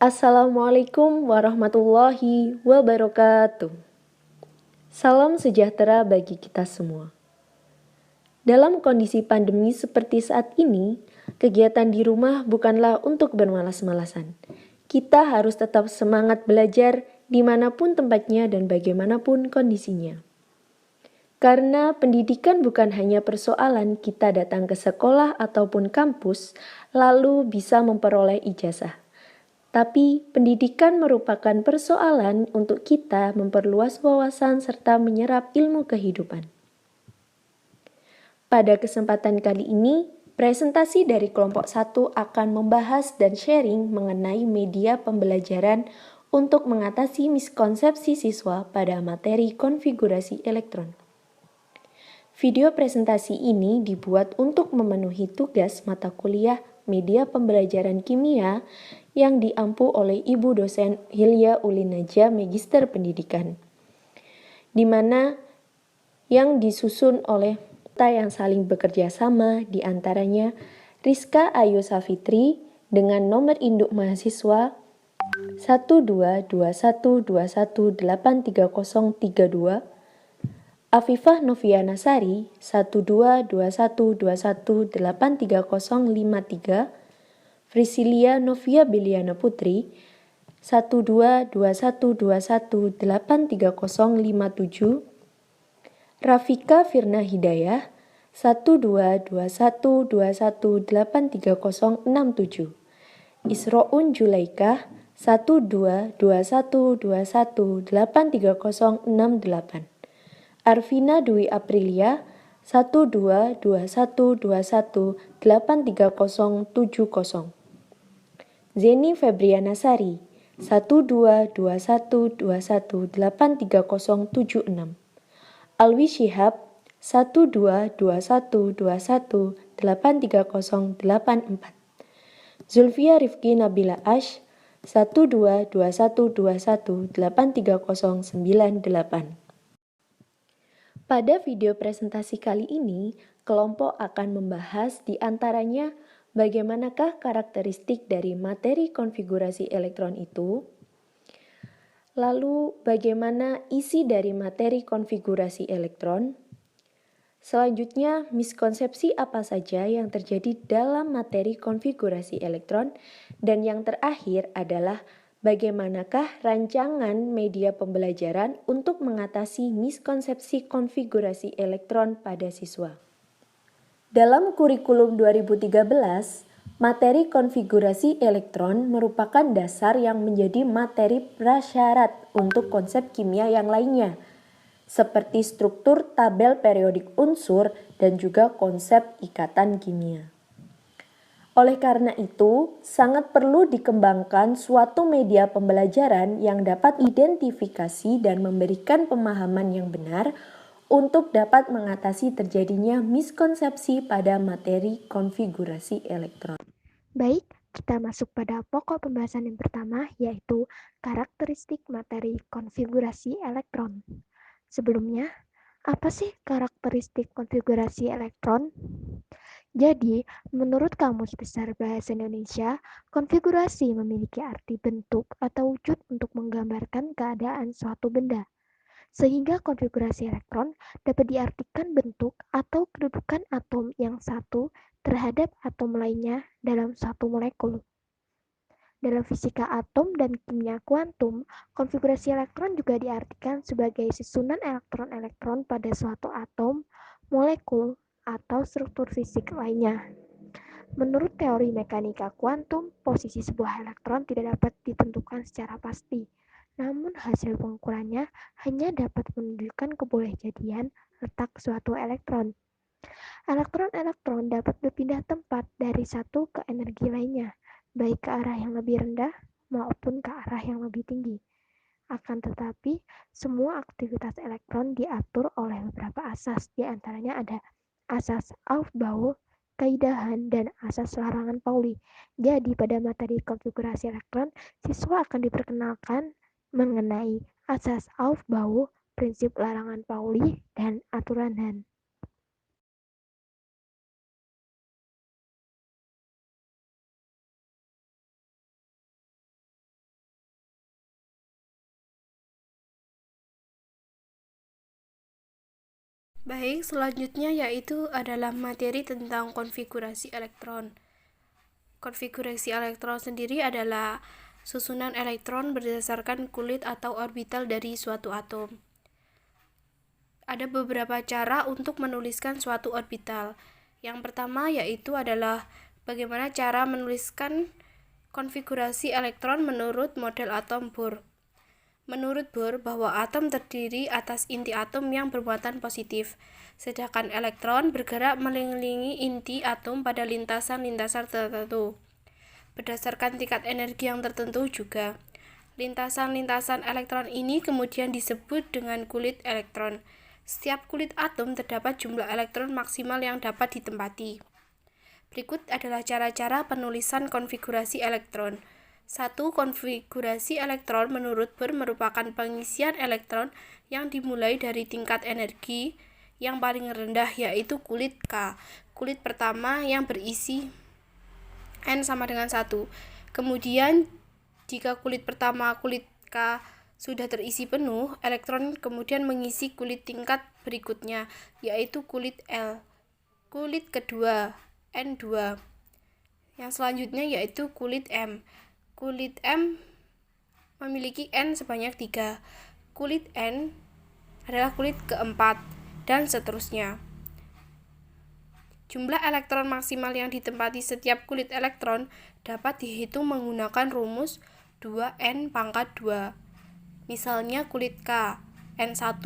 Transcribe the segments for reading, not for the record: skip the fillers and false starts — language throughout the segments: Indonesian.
Assalamualaikum warahmatullahi wabarakatuh. Salam sejahtera bagi kita semua. Dalam kondisi pandemi seperti saat ini, kegiatan di rumah bukanlah untuk bermalas-malasan. Kita harus tetap semangat belajar dimanapun tempatnya dan bagaimanapun kondisinya. Karena pendidikan bukan hanya persoalan kita datang ke sekolah ataupun kampus, lalu bisa memperoleh ijazah. Tapi pendidikan merupakan persoalan untuk kita memperluas wawasan serta menyerap ilmu kehidupan. Pada kesempatan kali ini, presentasi dari kelompok 1 akan membahas dan sharing mengenai media pembelajaran untuk mengatasi miskonsepsi siswa pada materi konfigurasi elektron. Video presentasi ini dibuat untuk memenuhi tugas mata kuliah media pembelajaran kimia yang diampu oleh Ibu dosen Hilya Ulinaja Magister Pendidikan, di mana yang disusun oleh yang saling bekerja sama, di antaranya Rizka Ayu Safitri dengan nomor induk mahasiswa 12212183032, Afifah Noviana Sari 12212183053, Frisilia Novia Biliana Putri 12121283057, Rafika Firna Hidayah 12212183067, Isroun Julaikah 12212183068, Arvina Dwi Aprilia 12212183070, Zeni Febriana Sari 12212183076, Alwi Shihab 12212183084, Zulfia Rifki Nabila Ash 12212183098. Pada video presentasi kali ini, kelompok akan membahas di antaranya bagaimanakah karakteristik dari materi konfigurasi elektron itu, lalu bagaimana isi dari materi konfigurasi elektron, selanjutnya miskonsepsi apa saja yang terjadi dalam materi konfigurasi elektron, dan yang terakhir adalah bagaimanakah rancangan media pembelajaran untuk mengatasi miskonsepsi konfigurasi elektron pada siswa. Dalam kurikulum 2013, materi konfigurasi elektron merupakan dasar yang menjadi materi prasyarat untuk konsep kimia yang lainnya, seperti struktur tabel periodik unsur dan juga konsep ikatan kimia. Oleh karena itu, sangat perlu dikembangkan suatu media pembelajaran yang dapat identifikasi dan memberikan pemahaman yang benar untuk dapat mengatasi terjadinya miskonsepsi pada materi konfigurasi elektron. Baik, kita masuk pada pokok pembahasan yang pertama, yaitu karakteristik materi konfigurasi elektron. Sebelumnya, apa sih karakteristik konfigurasi elektron? Jadi, menurut Kamus Besar Bahasa Indonesia, konfigurasi memiliki arti bentuk atau wujud untuk menggambarkan keadaan suatu benda. Sehingga konfigurasi elektron dapat diartikan bentuk atau kedudukan atom yang satu terhadap atom lainnya dalam satu molekul. Dalam fisika atom dan kimia kuantum, konfigurasi elektron juga diartikan sebagai susunan elektron-elektron pada suatu atom, molekul, atau struktur fisik lainnya. Menurut teori mekanika kuantum, posisi sebuah elektron tidak dapat ditentukan secara pasti, namun hasil pengukurannya hanya dapat menunjukkan kebolehjadian letak suatu elektron. Elektron-elektron dapat berpindah tempat dari satu ke energi lainnya, baik ke arah yang lebih rendah maupun ke arah yang lebih tinggi. Akan tetapi, semua aktivitas elektron diatur oleh beberapa asas, di antaranya ada asas Aufbau, kaidahan, dan asas larangan Pauli. Jadi, pada materi konfigurasi elektron, siswa akan diperkenalkan mengenai asas Aufbau, prinsip larangan Pauli, dan aturan Hahn. Baik, selanjutnya yaitu adalah materi tentang konfigurasi elektron. Konfigurasi elektron sendiri adalah susunan elektron berdasarkan kulit atau orbital dari suatu atom. Ada beberapa cara untuk menuliskan suatu orbital. Yang pertama yaitu adalah bagaimana cara menuliskan konfigurasi elektron menurut model atom Bohr. Menurut Bohr, bahwa atom terdiri atas inti atom yang bermuatan positif, sedangkan elektron bergerak mengelilingi inti atom pada lintasan-lintasan tertentu. Berdasarkan tingkat energi yang tertentu juga, lintasan-lintasan elektron ini kemudian disebut dengan kulit elektron. Setiap kulit atom terdapat jumlah elektron maksimal yang dapat ditempati. Berikut adalah cara-cara penulisan konfigurasi elektron. 1. Konfigurasi elektron menurut Bohr merupakan pengisian elektron yang dimulai dari tingkat energi yang paling rendah, yaitu kulit K. Kulit pertama yang berisi N sama dengan 1. Kemudian jika kulit pertama, kulit K, sudah terisi penuh, elektron kemudian mengisi kulit tingkat berikutnya, yaitu kulit L. Kulit kedua, N2. Yang selanjutnya yaitu kulit M. Kulit M memiliki N sebanyak 3. Kulit N adalah kulit keempat, dan seterusnya. Jumlah elektron maksimal yang ditempati setiap kulit elektron dapat dihitung menggunakan rumus 2N pangkat 2. Misalnya kulit K, N1,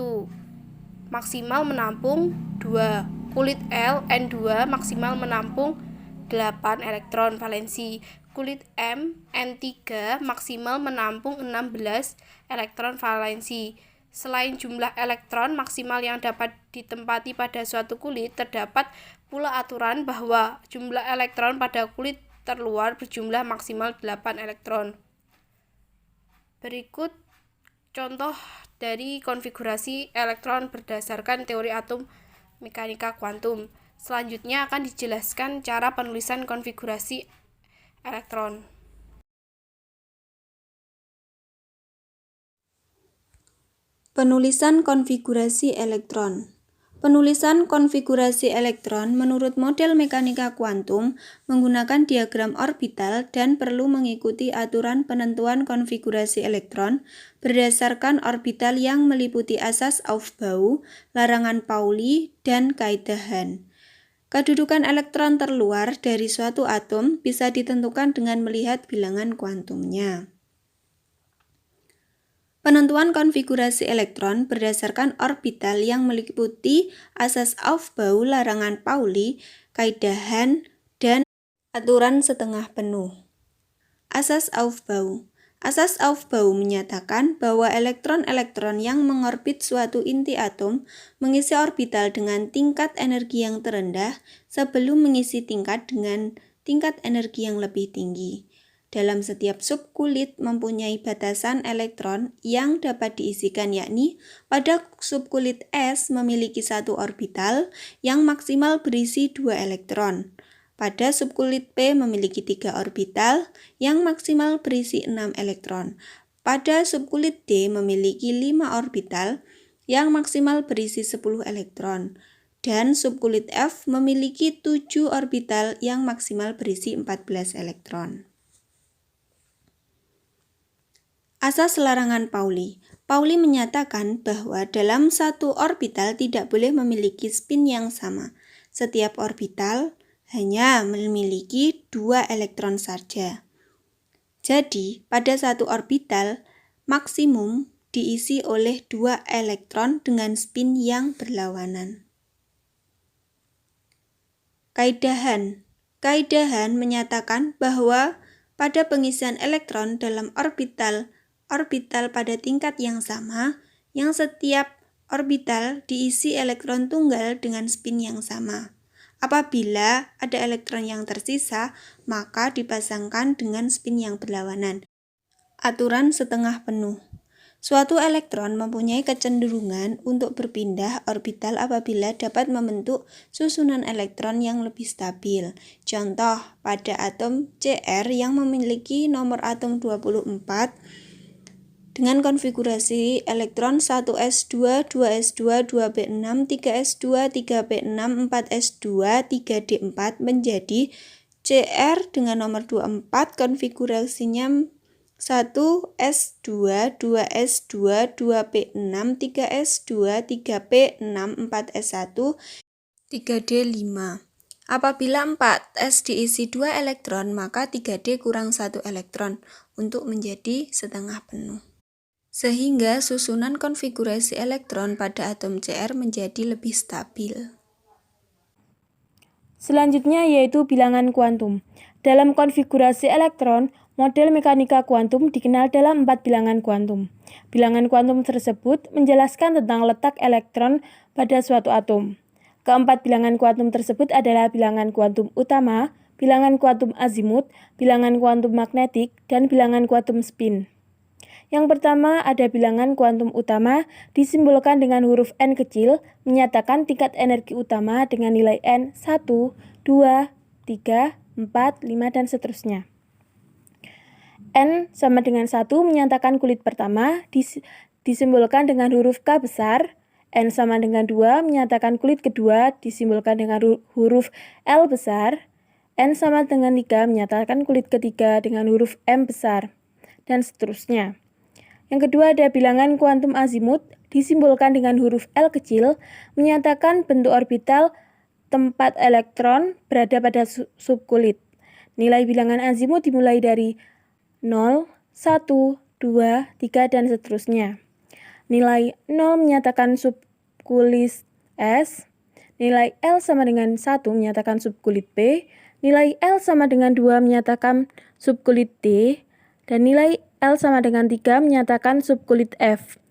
maksimal menampung 2. Kulit L, N2, maksimal menampung 8 elektron valensi. Kulit M, N3, maksimal menampung 16 elektron valensi. Selain jumlah elektron maksimal yang dapat ditempati pada suatu kulit, terdapat pula aturan bahwa jumlah elektron pada kulit terluar berjumlah maksimal 8 elektron. Berikut contoh dari konfigurasi elektron berdasarkan teori atom mekanika kuantum. Selanjutnya akan dijelaskan cara penulisan konfigurasi elektron. Penulisan konfigurasi elektron. Penulisan konfigurasi elektron menurut model mekanika kuantum menggunakan diagram orbital dan perlu mengikuti aturan penentuan konfigurasi elektron berdasarkan orbital yang meliputi asas Aufbau, larangan Pauli, dan kaidah Hahn. Kedudukan elektron terluar dari suatu atom bisa ditentukan dengan melihat bilangan kuantumnya. Penentuan konfigurasi elektron berdasarkan orbital yang meliputi asas Aufbau, larangan Pauli, kaidah Hahn, dan aturan setengah penuh. Asas Aufbau. Asas Aufbau menyatakan bahwa elektron-elektron yang mengorbit suatu inti atom mengisi orbital dengan tingkat energi yang terendah sebelum mengisi tingkat dengan tingkat energi yang lebih tinggi. Dalam setiap subkulit mempunyai batasan elektron yang dapat diisikan, yakni pada subkulit S memiliki satu orbital yang maksimal berisi 2 elektron. Pada subkulit P memiliki 3 orbital yang maksimal berisi 6 elektron. Pada subkulit D memiliki 5 orbital yang maksimal berisi 10 elektron. Dan subkulit F memiliki 7 orbital yang maksimal berisi 14 elektron. Asas larangan Pauli. Pauli menyatakan bahwa dalam satu orbital tidak boleh memiliki spin yang sama. Setiap orbital hanya memiliki 2 elektron saja. Jadi, pada satu orbital maksimum diisi oleh 2 elektron dengan spin yang berlawanan. Kaidah Hahn. Kaidah Hahn menyatakan bahwa pada pengisian elektron dalam orbital pada tingkat yang sama, yang setiap orbital diisi elektron tunggal dengan spin yang sama. Apabila ada elektron yang tersisa, maka dipasangkan dengan spin yang berlawanan. Aturan setengah penuh. Suatu elektron mempunyai kecenderungan untuk berpindah orbital apabila dapat membentuk susunan elektron yang lebih stabil. Contoh, pada atom Cr yang memiliki nomor atom 24, dengan konfigurasi elektron 1s2, 2s2, 2p6, 3s2, 3p6, 4s2, 3d4 menjadi Cr dengan nomor 24 konfigurasinya 1s2, 2s2, 2p6, 3s2, 3p6, 4s1, 3d5. Apabila 4s diisi 2 elektron, maka 3d kurang 1 elektron untuk menjadi setengah penuh. Sehingga susunan konfigurasi elektron pada atom Cr menjadi lebih stabil. Selanjutnya yaitu bilangan kuantum. Dalam konfigurasi elektron, model mekanika kuantum dikenal dalam 4 bilangan kuantum. Bilangan kuantum tersebut menjelaskan tentang letak elektron pada suatu atom. Keempat bilangan kuantum tersebut adalah bilangan kuantum utama, bilangan kuantum azimut, bilangan kuantum magnetik, dan bilangan kuantum spin. Yang pertama ada bilangan kuantum utama disimbolkan dengan huruf n kecil, menyatakan tingkat energi utama dengan nilai n 1, 2, 3, 4, 5, dan seterusnya. N sama dengan 1 menyatakan kulit pertama, disimbolkan dengan huruf K besar. N sama dengan 2 menyatakan kulit kedua, disimbolkan dengan huruf L besar. N sama dengan 3 menyatakan kulit ketiga dengan huruf M besar, dan seterusnya. Yang kedua ada bilangan kuantum azimut, disimbolkan dengan huruf L kecil, menyatakan bentuk orbital tempat elektron berada pada subkulit. Nilai bilangan azimut dimulai dari 0, 1, 2, 3, dan seterusnya. Nilai 0 menyatakan subkulit S, nilai L sama dengan 1 menyatakan subkulit P, nilai L sama dengan 2 menyatakan subkulit D, dan nilai L sama dengan 3 menyatakan subkulit F.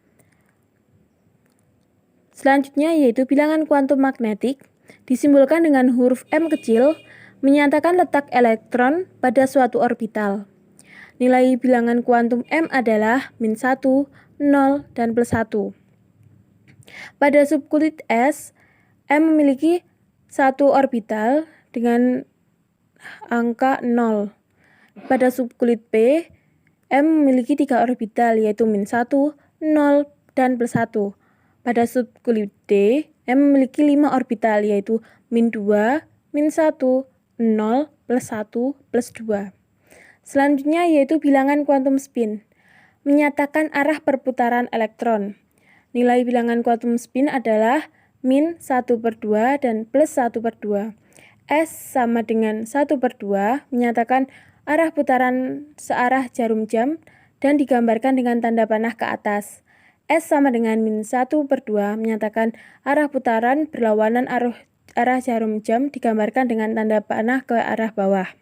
Selanjutnya yaitu bilangan kuantum magnetik, disimbolkan dengan huruf M kecil, menyatakan letak elektron pada suatu orbital. Nilai bilangan kuantum M adalah -1, 0, dan +1. Pada subkulit S, M memiliki satu orbital dengan angka 0. Pada subkulit P, M memiliki 3 orbital yaitu -1, 0, dan +1. Pada subkulit D, M memiliki 5 orbital yaitu -2, -1, 0, +1, +2. Selanjutnya yaitu bilangan kuantum spin, menyatakan arah perputaran elektron. Nilai bilangan kuantum spin adalah -1/2 dan +1/2. S sama dengan 1/2 menyatakan arah putaran searah jarum jam dan digambarkan dengan tanda panah ke atas. S sama dengan -1/2 menyatakan arah putaran berlawanan arah jarum jam digambarkan dengan tanda panah ke arah bawah.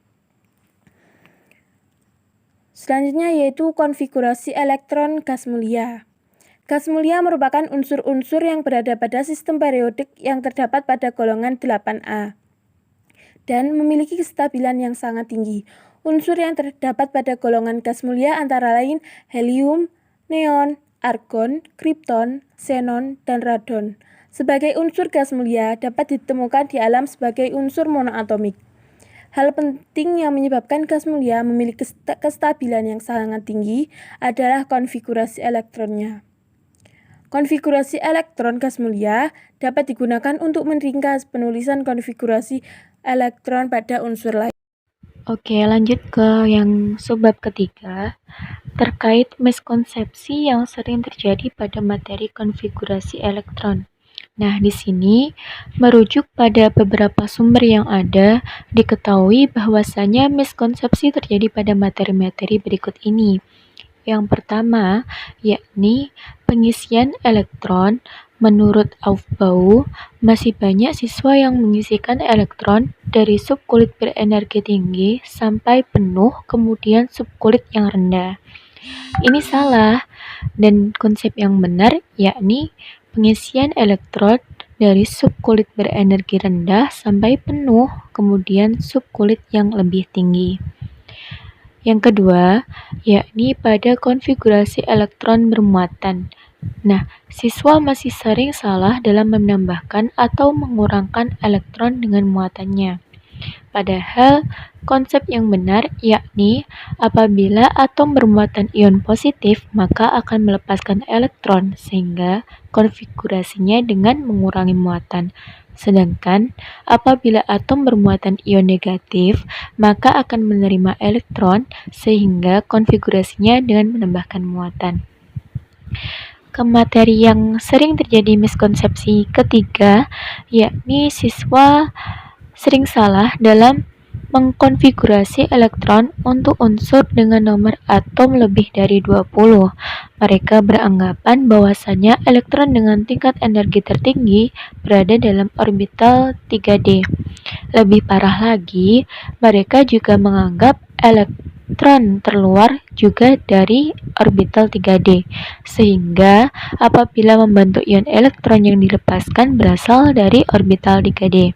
Selanjutnya yaitu konfigurasi elektron gas mulia. Gas mulia merupakan unsur-unsur yang berada pada sistem periodik yang terdapat pada golongan 8A dan memiliki kestabilan yang sangat tinggi. Unsur yang terdapat pada golongan gas mulia antara lain helium, neon, argon, kripton, xenon, dan radon. Sebagai unsur gas mulia dapat ditemukan di alam sebagai unsur monoatomik. Hal penting yang menyebabkan gas mulia memiliki kestabilan yang sangat tinggi adalah konfigurasi elektronnya. Konfigurasi elektron gas mulia dapat digunakan untuk meringkas penulisan konfigurasi elektron pada unsur lain. Oke, lanjut ke yang subbab ketiga, terkait miskonsepsi yang sering terjadi pada materi konfigurasi elektron. Nah, di sini merujuk pada beberapa sumber yang ada, diketahui bahwasanya miskonsepsi terjadi pada materi-materi berikut ini. Yang pertama, yakni pengisian elektron. Menurut Aufbau, masih banyak siswa yang mengisikan elektron dari subkulit berenergi tinggi sampai penuh, kemudian subkulit yang rendah. Ini salah, dan konsep yang benar yakni pengisian elektron dari subkulit berenergi rendah sampai penuh, kemudian subkulit yang lebih tinggi. Yang kedua, yakni pada konfigurasi elektron bermuatan. Nah, siswa masih sering salah dalam menambahkan atau mengurangkan elektron dengan muatannya. Padahal konsep yang benar yakni apabila atom bermuatan ion positif maka akan melepaskan elektron sehingga konfigurasinya dengan mengurangi muatan. Sedangkan apabila atom bermuatan ion negatif maka akan menerima elektron sehingga konfigurasinya dengan menambahkan muatan. Ke materi yang sering terjadi miskonsepsi ketiga, yakni siswa sering salah dalam mengkonfigurasi elektron untuk unsur dengan nomor atom lebih dari 20. Mereka beranggapan bahwasanya elektron dengan tingkat energi tertinggi berada dalam orbital 3D. Lebih parah lagi, mereka juga menganggap elektron terluar juga dari orbital 3D, sehingga apabila membentuk ion elektron yang dilepaskan berasal dari orbital 3D.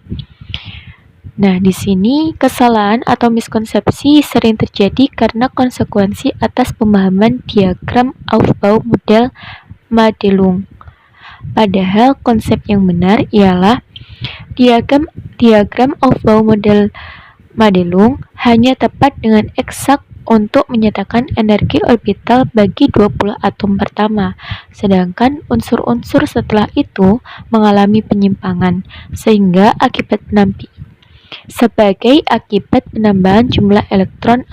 Nah, di sini kesalahan atau miskonsepsi sering terjadi karena konsekuensi atas pemahaman diagram Aufbau model Madelung. Padahal konsep yang benar ialah diagram Aufbau model Madelung hanya tepat dengan eksak untuk menyatakan energi orbital bagi 20 atom pertama, sedangkan unsur-unsur setelah itu mengalami penyimpangan, sehingga sebagai akibat penambahan jumlah elektron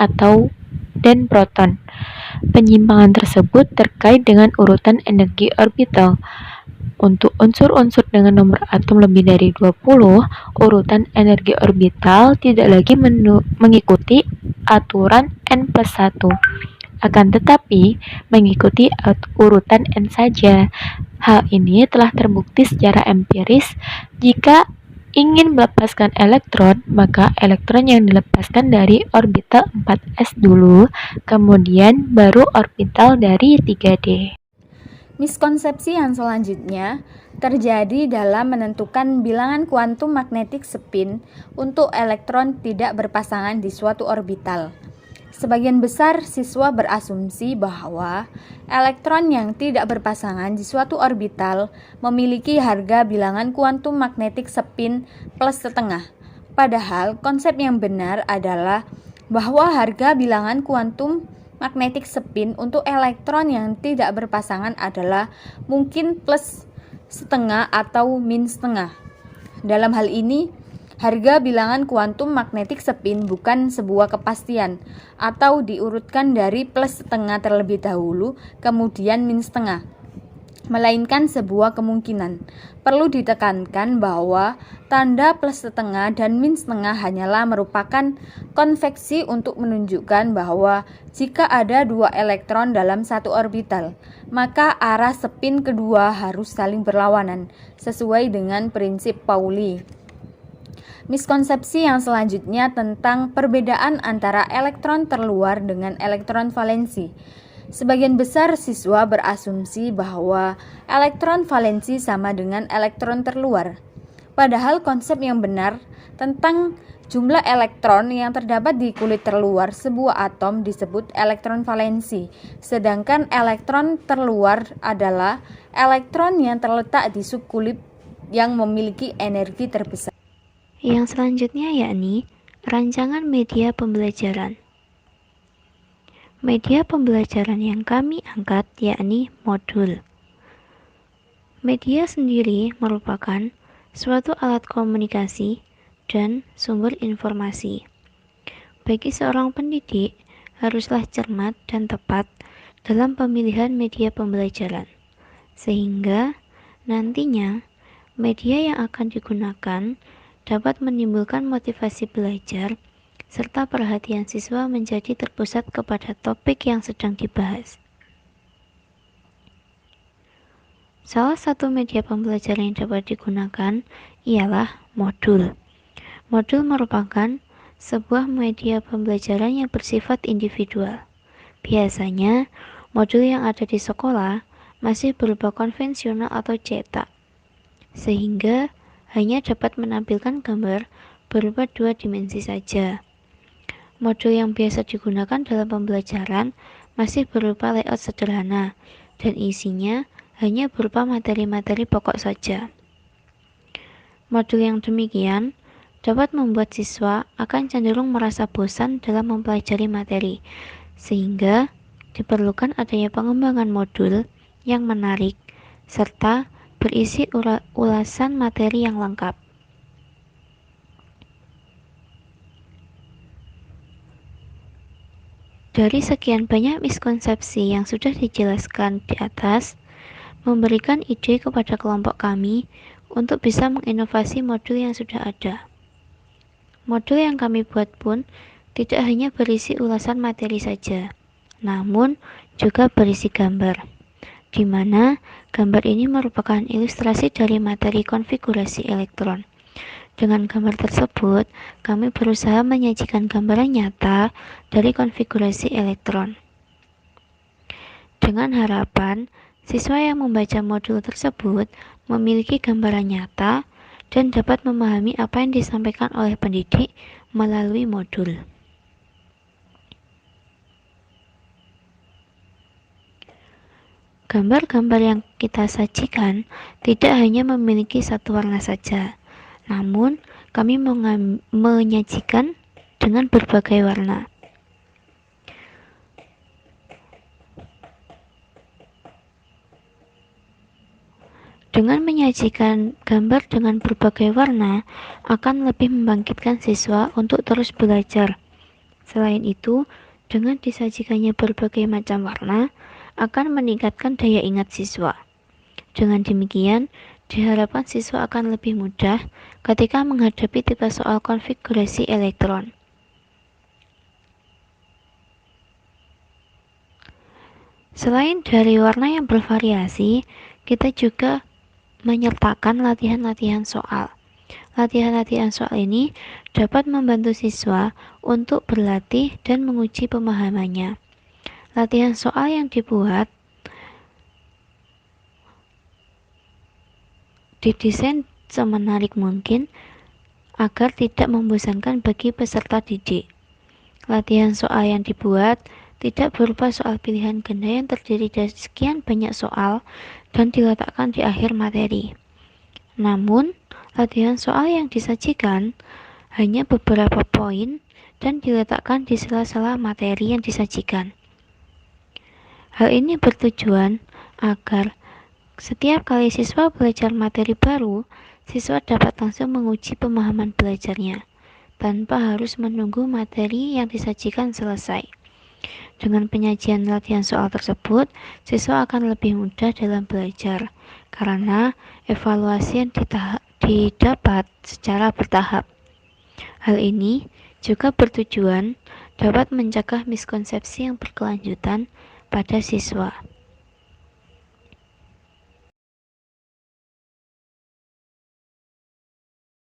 dan proton. Penyimpangan tersebut terkait dengan urutan energi orbital. Untuk unsur-unsur dengan nomor atom lebih dari 20, urutan energi orbital tidak lagi mengikuti aturan N+1, akan tetapi mengikuti urutan N saja. Hal ini telah terbukti secara empiris. Jika ingin melepaskan elektron, maka elektron yang dilepaskan dari orbital 4s dulu, kemudian baru orbital dari 3D. Miskonsepsi yang selanjutnya terjadi dalam menentukan bilangan kuantum magnetic spin untuk elektron tidak berpasangan di suatu orbital. Sebagian besar siswa berasumsi bahwa elektron yang tidak berpasangan di suatu orbital memiliki harga bilangan kuantum magnetic spin plus setengah. Padahal konsep yang benar adalah bahwa harga bilangan kuantum magnetic spin untuk elektron yang tidak berpasangan adalah mungkin plus setengah atau min setengah. Dalam hal ini, harga bilangan kuantum magnetic spin bukan sebuah kepastian atau diurutkan dari plus setengah terlebih dahulu kemudian min setengah, melainkan sebuah kemungkinan. Perlu ditekankan bahwa tanda plus setengah dan min setengah hanyalah merupakan konveksi untuk menunjukkan bahwa jika ada dua elektron dalam satu orbital, maka arah spin kedua harus saling berlawanan sesuai dengan prinsip Pauli. Miskonsepsi yang selanjutnya tentang perbedaan antara elektron terluar dengan elektron valensi. Sebagian besar siswa berasumsi bahwa elektron valensi sama dengan elektron terluar. Padahal konsep yang benar tentang jumlah elektron yang terdapat di kulit terluar sebuah atom disebut elektron valensi, sedangkan elektron terluar adalah elektron yang terletak di subkulit yang memiliki energi terbesar. Yang selanjutnya yakni rancangan media pembelajaran. Media pembelajaran yang kami angkat yakni modul. Media sendiri merupakan suatu alat komunikasi dan sumber informasi. Bagi seorang pendidik, haruslah cermat dan tepat dalam pemilihan media pembelajaran, sehingga nantinya media yang akan digunakan dapat menimbulkan motivasi belajar serta perhatian siswa menjadi terpusat kepada topik yang sedang dibahas. Salah satu media pembelajaran yang dapat digunakan ialah modul. Modul merupakan sebuah media pembelajaran yang bersifat individual. Biasanya, modul yang ada di sekolah masih berupa konvensional atau cetak, sehingga hanya dapat menampilkan gambar berupa 2 dimensi saja. Modul yang biasa digunakan dalam pembelajaran masih berupa layout sederhana dan isinya hanya berupa materi-materi pokok saja. Modul yang demikian dapat membuat siswa akan cenderung merasa bosan dalam mempelajari materi, sehingga diperlukan adanya pengembangan modul yang menarik serta berisi ulasan materi yang lengkap. Dari sekian banyak miskonsepsi yang sudah dijelaskan di atas, memberikan ide kepada kelompok kami untuk bisa menginovasi modul yang sudah ada. Modul yang kami buat pun tidak hanya berisi ulasan materi saja, namun juga berisi gambar, di mana gambar ini merupakan ilustrasi dari materi konfigurasi elektron. Dengan gambar tersebut, kami berusaha menyajikan gambaran nyata dari konfigurasi elektron. Dengan harapan, siswa yang membaca modul tersebut memiliki gambaran nyata dan dapat memahami apa yang disampaikan oleh pendidik melalui modul. Gambar-gambar yang kita sajikan tidak hanya memiliki satu warna saja, namun kami menyajikan dengan berbagai warna. Dengan menyajikan gambar dengan berbagai warna akan lebih membangkitkan siswa untuk terus belajar. Selain itu, dengan disajikannya berbagai macam warna akan meningkatkan daya ingat siswa. Dengan demikian, diharapkan siswa akan lebih mudah ketika menghadapi tipe soal konfigurasi elektron. Selain dari warna yang bervariasi, kita juga menyertakan latihan-latihan soal. Latihan-latihan soal ini dapat membantu siswa untuk berlatih dan menguji pemahamannya. Latihan soal yang dibuat didesain semenarik mungkin agar tidak membosankan bagi peserta didik. Latihan soal yang dibuat tidak berupa soal pilihan ganda yang terdiri dari sekian banyak soal dan diletakkan di akhir materi. Namun, latihan soal yang disajikan hanya beberapa poin dan diletakkan di sela-sela materi yang disajikan. Hal ini bertujuan agar setiap kali siswa belajar materi baru, siswa dapat langsung menguji pemahaman belajarnya, tanpa harus menunggu materi yang disajikan selesai. Dengan penyajian latihan soal tersebut, siswa akan lebih mudah dalam belajar, karena evaluasi yang didapat secara bertahap. Hal ini juga bertujuan dapat mencegah miskonsepsi yang berkelanjutan pada siswa.